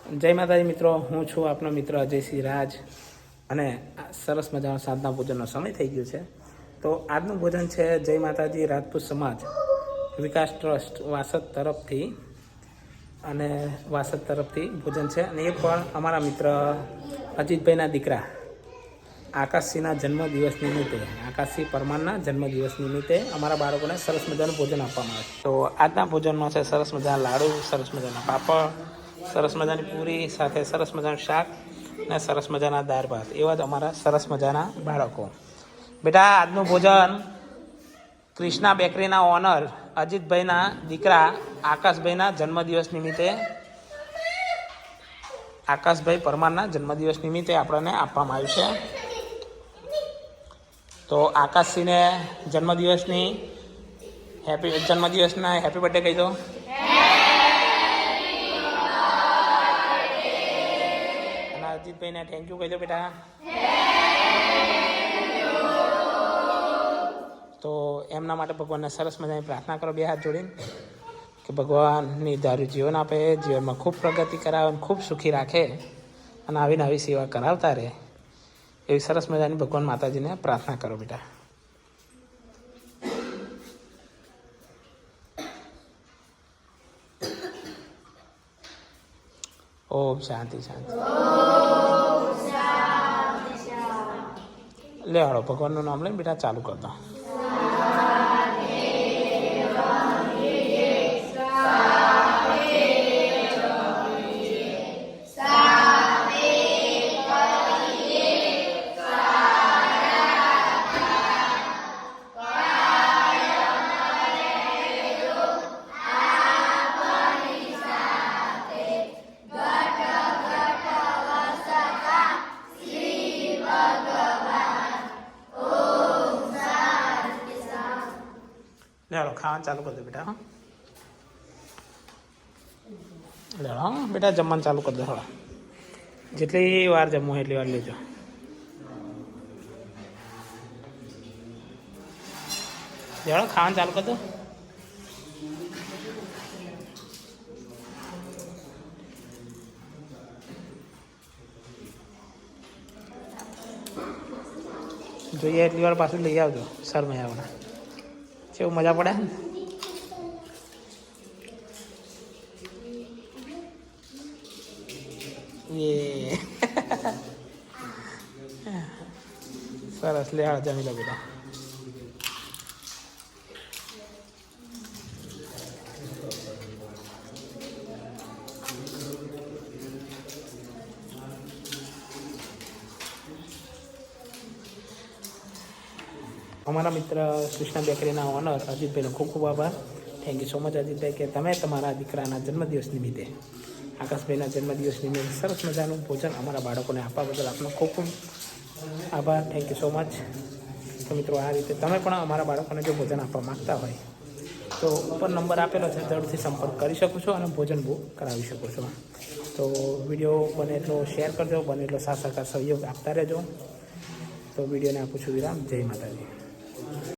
જય માતાજી મિત્રો, હું છું આપનો મિત્ર અજયસિંહ રાજ અને સરસ મજાનો સાંજના ભોજનનો સમય થઈ ગયો છે. તો આજનું ભોજન છે જય માતાજી રાજપૂત સમાજ વિકાસ ટ્રસ્ટ વાસદ તરફથી ભોજન છે. અને એ પણ અમારા મિત્ર અજીતભાઈના દીકરા આકાશસિંહના જન્મદિવસ નિમિત્તે, આકાશસિંહ પરમારના જન્મદિવસ નિમિત્તે અમારા બાળકોને સરસ મજાનું ભોજન આપવામાં આવે છે. તો આજના ભોજનમાં છે સરસ મજાના લાડુ, સરસ મજાના પાપડ, સરસ મજાની પૂરી સાથે સરસ મજાનું શાક અને સરસ મજાના દાળ ભાત. એવા જ અમારા સરસ મજાના બાળકો. બેટા, આજનું ભોજન ક્રિષ્ના બેકરીના ઓનર અજીતભાઈના દીકરા આકાશભાઈના જન્મદિવસ નિમિત્તે, આકાશભાઈ પરમારના જન્મદિવસ નિમિત્તે આપણને આપવામાં આવ્યું છે. તો આકાશસિંહને જન્મદિવસની હેપી બર્થડે કહી દો. અજીતભાઈને થેન્ક યુ કહી દો બેટા. તો એમના માટે ભગવાનને સરસ મજાની પ્રાર્થના કરો બે હાથ જોડીને કે ભગવાનની ધાર્યું જીવન આપે, જીવનમાં ખૂબ પ્રગતિ કરાવે, ખૂબ સુખી રાખે અને આવીને આવી સેવા કરાવતા રહે, એવી સરસ મજાની ભગવાન માતાજીને પ્રાર્થના કરો બેટા. ઓમ શાંતિ શાંતિ. લે હાલો, ભગવાનનું નામ લઈને બેટા ચાલુ કરતા. લેડો, ખાવાનું ચાલુ કરી દો બેટા. હા, લેડો. હા બેટા, જમવાનું ચાલુ કરી દો. હવે જેટલી વાર જમવું એટલી વાર લેજો. લેડો, ખાવાનું ચાલુ કરી દો. જોઈએ એટલી વાર પાછું લઈ આવજો સર મજાવાળા. કેવું મજા પડે ને? એ સરસ. લે આ જમી લો બેટા. અમારા મિત્ર કૃષ્ણા બેકરીના ઓનર અજીતભાઈનો ખૂબ ખૂબ આભાર. Thank you so much Ajitbhai કે તમે તમારા દીકરાના જન્મદિવસ નિમિત્તે, આકાશભાઈના જન્મદિવસ નિમિત્તે સરસ મજાનું ભોજન અમારા બાળકોને આપવા બદલ આપનો ખૂબ ખૂબ આભાર. Thank you so much. તો મિત્રો, આ રીતે તમે પણ અમારા બાળકોને જો ભોજન આપવા માગતા હોય તો ઉપર નંબર આપેલો છે, જરૂરથી સંપર્ક કરી શકો છો અને ભોજન બુક કરાવી શકો છો. તો વિડીયો બને એટલો શેર કરજો, બને એટલો સાથ સહકાર સહયોગ આપતા રહેજો. તો વિડીયોને આપું છું વિરામ. જય માતાજી.